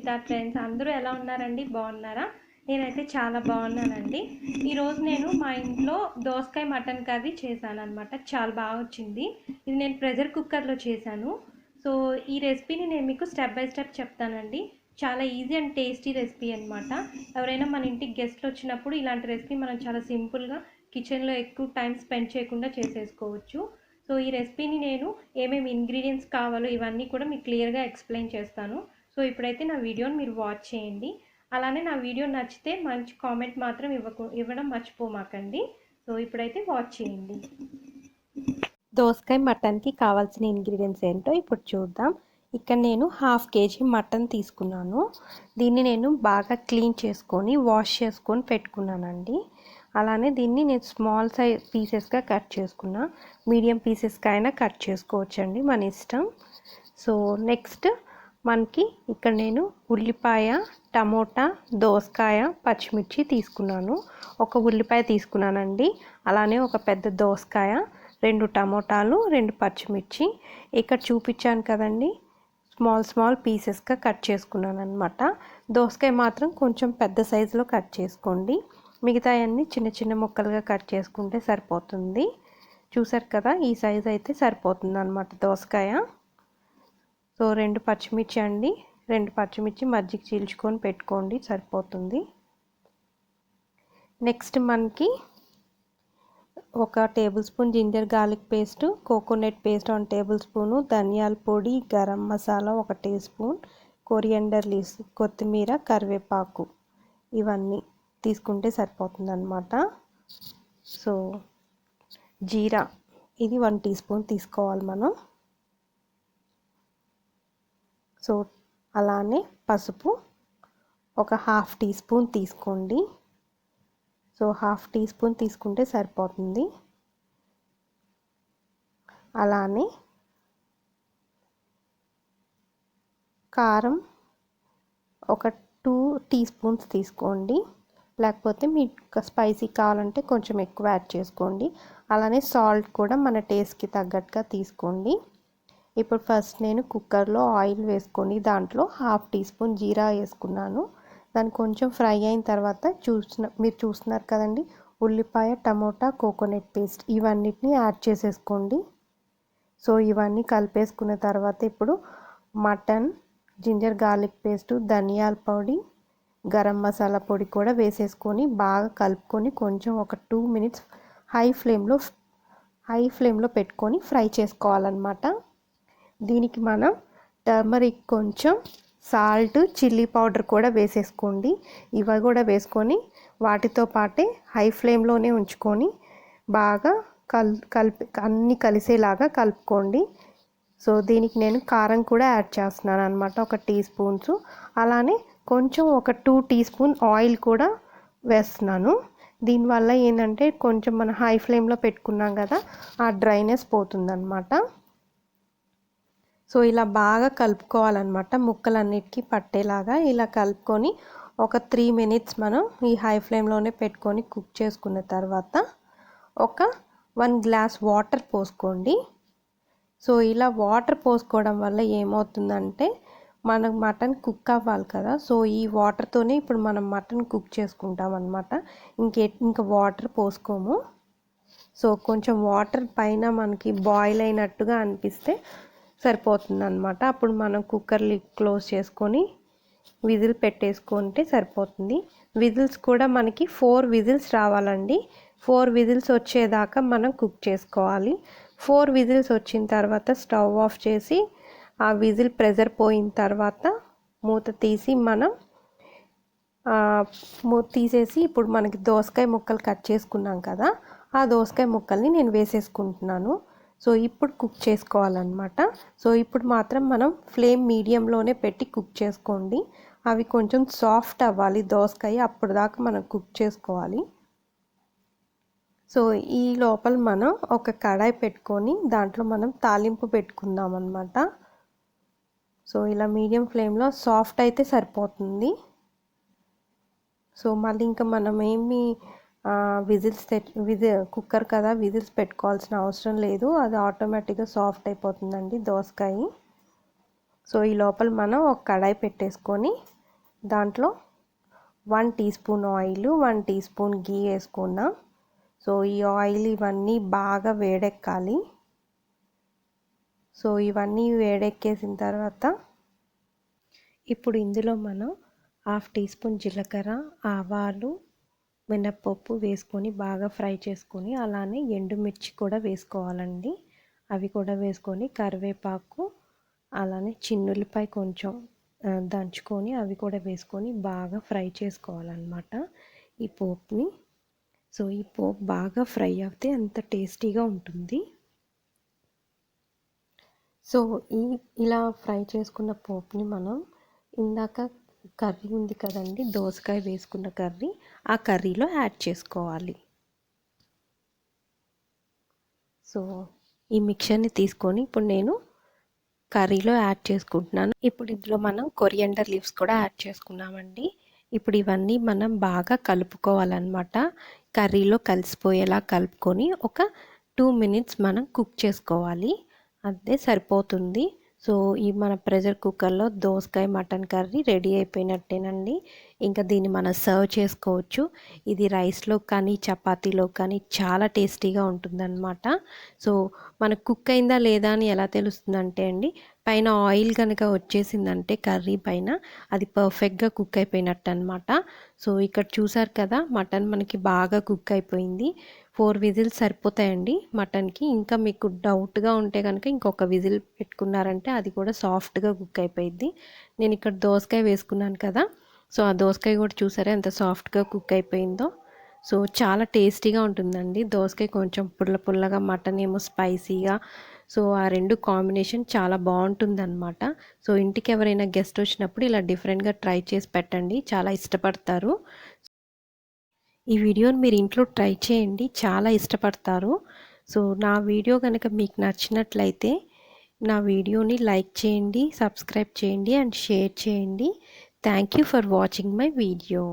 Sunitha trends అందరూ ఎలా ఉన్నారండి? బాగున్నారా? నేనైతే చాలా బాగున్నానండి. ఈరోజు నేను మా ఇంట్లో దోసకాయ మటన్ కర్రీ చేశాను అనమాట. చాలా బాగా వచ్చింది. ఇది నేను ప్రెషర్ కుక్కర్లో చేశాను. సో ఈ రెసిపీని నేను మీకు స్టెప్ బై స్టెప్ చెప్తానండి. చాలా ఈజీ అండ్ టేస్టీ రెసిపీ అనమాట. ఎవరైనా మన ఇంటికి గెస్ట్లు వచ్చినప్పుడు ఇలాంటి రెసిపీ మనం చాలా సింపుల్గా కిచెన్లో ఎక్కువ టైం స్పెండ్ చేయకుండా చేసేసుకోవచ్చు. సో ఈ రెసిపీని నేను ఏమేమి ఇంగ్రీడియంట్స్ కావాలో ఇవన్నీ కూడా మీకు క్లియర్గా ఎక్స్ప్లెయిన్ చేస్తాను. సో ఇప్పుడైతే నా వీడియోని మీరు వాచ్ చేయండి. అలానే నా వీడియో నచ్చితే మంచి కామెంట్ మాత్రం ఇవ్వడం మర్చిపోమాకండి. సో ఇప్పుడైతే వాచ్ చేయండి. దోసకాయ మటన్కి కావాల్సిన ఇంగ్రీడియంట్స్ ఏంటో ఇప్పుడు చూద్దాం. ఇక్కడ నేను 1/2 kg మటన్ తీసుకున్నాను. దీన్ని నేను బాగా క్లీన్ చేసుకొని వాష్ చేసుకొని పెట్టుకున్నానండి. అలానే దీన్ని నేను స్మాల్ సైజ్ పీసెస్గా కట్ చేసుకున్నా. మీడియం పీసెస్గా అయినా కట్ చేసుకోవచ్చండి, మన ఇష్టం. సో నెక్స్ట్ మనకి ఇక్కడ నేను ఉల్లిపాయ, టమోటా, దోసకాయ, పచ్చిమిర్చి తీసుకున్నాను. ఒక ఉల్లిపాయ తీసుకున్నానండి. అలానే ఒక పెద్ద దోసకాయ, 2 టమోటాలు, 2 పచ్చిమిర్చి ఇక్కడ చూపించాను కదండి, స్మాల్ పీసెస్గా కట్ చేసుకున్నాను అనమాట. దోసకాయ మాత్రం కొంచెం పెద్ద సైజులో కట్ చేసుకోండి. మిగతా అన్నీ చిన్న చిన్న ముక్కలుగా కట్ చేసుకుంటే సరిపోతుంది. చూసారు కదా, ఈ సైజ్ అయితే సరిపోతుంది అనమాట దోసకాయ. సో 2 పచ్చిమిర్చి అండి, 2 పచ్చిమిర్చి మజ్జిగ చీల్చుకొని పెట్టుకోండి, సరిపోతుంది. నెక్స్ట్ మనకి 1 tablespoon ginger garlic paste, coconut paste 1 tablespoon, ధనియాల పొడి, garam masala 1 teaspoon, coriander leaves, కొత్తిమీర, కరివేపాకు ఇవన్నీ తీసుకుంటే సరిపోతుంది అన్నమాట. సో జీరా ఇది 1 టీ స్పూన్ తీసుకోవాలి మనం. సో అలానే పసుపు 1/2 టీ స్పూన్ తీసుకోండి. సో 1/2 టీ స్పూన్ తీసుకుంటే సరిపోతుంది. అలానే కారం 2 టీ స్పూన్స్ తీసుకోండి, లేకపోతే మీకు స్పైసీ కావాలంటే కొంచెం ఎక్కువ యాడ్ చేసుకోండి. అలానే సాల్ట్ కూడా మన టేస్ట్కి తగ్గట్టుగా తీసుకోండి. ఇప్పుడు ఫస్ట్ నేను కుక్కర్లో ఆయిల్ వేసుకొని దాంట్లో 1/2 టీ స్పూన్ జీరా వేసుకున్నాను. దాన్ని కొంచెం ఫ్రై అయిన తర్వాత మీరు చూస్తున్నారు కదండి, ఉల్లిపాయ, టమోటా, కోకోనట్ పేస్ట్ ఇవన్నిటిని యాడ్ చేసేసుకోండి. సో ఇవన్నీ కలిపేసుకున్న తర్వాత ఇప్పుడు మటన్, జింజర్ గార్లిక్ పేస్ట్, ధనియాల పొడి, గరం మసాలా పొడి కూడా వేసేసుకొని బాగా కలుపుకొని కొంచెం ఒక 2 మినిట్స్ హై ఫ్లేమ్లో పెట్టుకొని ఫ్రై చేసుకోవాలన్నమాట. దీనికి మనం టర్మరిక్, కొంచెం సాల్ట్, చిల్లీ పౌడర్ కూడా వేసేసుకోండి. ఇవి కూడా వేసుకొని వాటితో పాటే హై ఫ్లేమ్లోనే ఉంచుకొని బాగా అన్నీ కలిసేలాగా కలుపుకోండి. సో దీనికి నేను కారం కూడా యాడ్ చేస్తున్నాను అనమాట, 1 టీ స్పూన్స్. అలానే కొంచెం ఒక 2 టీ స్పూన్ ఆయిల్ కూడా వేస్తున్నాను. దీనివల్ల ఏంటంటే కొంచెం మనం హై ఫ్లేమ్లో పెట్టుకున్నాం కదా, ఆ డ్రైనెస్ పోతుందన్నమాట. సో ఇలా బాగా కలుపుకోవాలన్నమాట, ముక్కలన్నిటికీ పట్టేలాగా ఇలా కలుపుకొని ఒక 3 మినిట్స్ మనం ఈ హై ఫ్లేమ్లోనే పెట్టుకొని కుక్ చేసుకున్న తర్వాత ఒక 1 గ్లాస్ వాటర్ పోసుకోండి. సో ఇలా వాటర్ పోసుకోవడం వల్ల ఏమవుతుందంటే మనకు మటన్ కుక్ అవ్వాలి కదా, సో ఈ వాటర్తోనే ఇప్పుడు మనం మటన్ కుక్ చేసుకుంటాం అన్నమాట. ఇంకా వాటర్ పోసుకోము. సో కొంచెం వాటర్ పైన మనకి బాయిల్ అయినట్టుగా అనిపిస్తే సరిపోతుంది అన్నమాట. అప్పుడు మనం కుక్కర్ లిడ్ క్లోజ్ చేసుకొని విజిల్ పెట్టేసుకుంటే సరిపోతుంది. విజిల్స్ కూడా మనకి 4 విజిల్స్ రావాలండి. 4 విజిల్స్ వచ్చేదాకా మనం కుక్ చేసుకోవాలి. 4 విజిల్స్ వచ్చిన తర్వాత స్టవ్ ఆఫ్ చేసి ఆ విజిల్ ప్రెజర్ పోయిన తర్వాత మూత తీసి మూత తీసేసి ఇప్పుడు మనకి దోసకాయ ముక్కలు కట్ చేసుకున్నాం కదా, ఆ దోసకాయ ముక్కల్ని నేను వేసేసుకుంటున్నాను. సో ఇప్పుడు కుక్ చేసుకోవాలన్నమాట. సో ఇప్పుడు మాత్రం మనం ఫ్లేమ్ మీడియంలోనే పెట్టి కుక్ చేసుకోండి. అవి కొంచెం సాఫ్ట్ అవ్వాలి దోసకాయ, అప్పుడు దాకా మనం కుక్ చేసుకోవాలి. సో ఈ లోపల మనం ఒక కడాయి పెట్టుకొని దాంట్లో మనం తాలింపు పెట్టుకుందాం అన్నమాట. సో ఇలా మీడియం ఫ్లేమ్లో సాఫ్ట్ అయితే సరిపోతుంది. సో మళ్ళీ ఇంకా మనం కుక్కర్ కదా, విజిల్స్ పెట్టుకోవాల్సిన అవసరం లేదు, అది ఆటోమేటిక్గా సాఫ్ట్ అయిపోతుందండి దోసకాయ. సో ఈ లోపల మనం ఒక కడాయి పెట్టేసుకొని దాంట్లో 1 teaspoon oil, 1 teaspoon ghee వేసుకున్నా. సో ఈ ఆయిల్ ఇవన్నీ బాగా వేడెక్కాలి. సో ఇవన్నీ వేడెక్కేసిన తర్వాత ఇప్పుడు ఇందులో మనం 1/2 టీ స్పూన్ జీలకర్ర, ఆవాలు, మినప్పప్పు వేసుకొని బాగా ఫ్రై చేసుకొని, అలానే ఎండుమిర్చి కూడా వేసుకోవాలండి. అవి కూడా వేసుకొని కరివేపాకు, అలానే చిన్నుల్లిపాయ కొంచెం దంచుకొని అవి కూడా వేసుకొని బాగా ఫ్రై చేసుకోవాలన్నమాట ఈ పోపుని. సో ఈ పోపు బాగా ఫ్రై అవుతే అంత టేస్టీగా ఉంటుంది. సో ఇలా ఫ్రై చేసుకున్న పోపుని మనం ఇందాక కర్రీ ఉంది కదండి, దోసకాయ వేసుకున్న కర్రీ, ఆ కర్రీలో యాడ్ చేసుకోవాలి. సో ఈ మిక్చర్ని తీసుకొని ఇప్పుడు నేను కర్రీలో యాడ్ చేసుకుంటున్నాను. ఇప్పుడు ఇందులో మనం కొరియండర్ లీవ్స్ కూడా యాడ్ చేసుకున్నామండి. ఇప్పుడు ఇవన్నీ మనం బాగా కలుపుకోవాలన్నమాట. కర్రీలో కలిసిపోయేలా కలుపుకొని ఒక 2 మినిట్స్ మనం కుక్ చేసుకోవాలి. అదే సరిపోతుంది. సో ఈ మన ప్రెషర్ కుక్కర్లో దోసకాయ మటన్ కర్రీ రెడీ అయిపోయినట్టేనండి. ఇంకా దీన్ని మనం సర్వ్ చేసుకోవచ్చు. ఇది రైస్లో కానీ చపాతీలో కానీ చాలా టేస్టీగా ఉంటుందన్నమాట. సో మనకు కుక్ అయిందా లేదా అని ఎలా తెలుస్తుందంటే అండి, పైన ఆయిల్ కనుక వచ్చేసిందంటే కర్రీ పైన అది పర్ఫెక్ట్గా కుక్ అయిపోయినట్టు అనమాట. సో ఇక్కడ చూసారు కదా, మటన్ మనకి బాగా కుక్ అయిపోయింది. 4 విజిల్స్ సరిపోతాయండి మటన్కి. ఇంకా మీకు డౌట్గా ఉంటే కనుక ఇంకొక విజిల్ పెట్టుకున్నారంటే అది కూడా సాఫ్ట్గా కుక్ అయిపోయింది. నేను ఇక్కడ దోసకాయ వేసుకున్నాను కదా, సో ఆ దోసకాయ కూడా చూసారా ఎంత సాఫ్ట్గా కుక్ అయిపోయిందో. సో చాలా టేస్టీగా ఉంటుందండి. దోసకాయ కొంచెం పుల్ల పుల్లగా, మటన్ ఏమో స్పైసీగా. సో ఆ రెండు కాంబినేషన్ చాలా బాగుంటుందన్నమాట. సో ఇంటికి ఎవరైనా గెస్ట్ వచ్చినప్పుడు ఇలా డిఫరెంట్గా ట్రై చేసి పెట్టండి, చాలా ఇష్టపడతారు. ఈ వీడియోని మీరు ఇంట్లో ట్రై చేయండి, చాలా ఇష్టపడతారు. సో నా వీడియో కనుక మీకు నచ్చినట్లయితే నా వీడియోని లైక్ చేయండి, సబ్స్క్రైబ్ చేయండి అండ్ షేర్ చేయండి. Thank you for watching my video.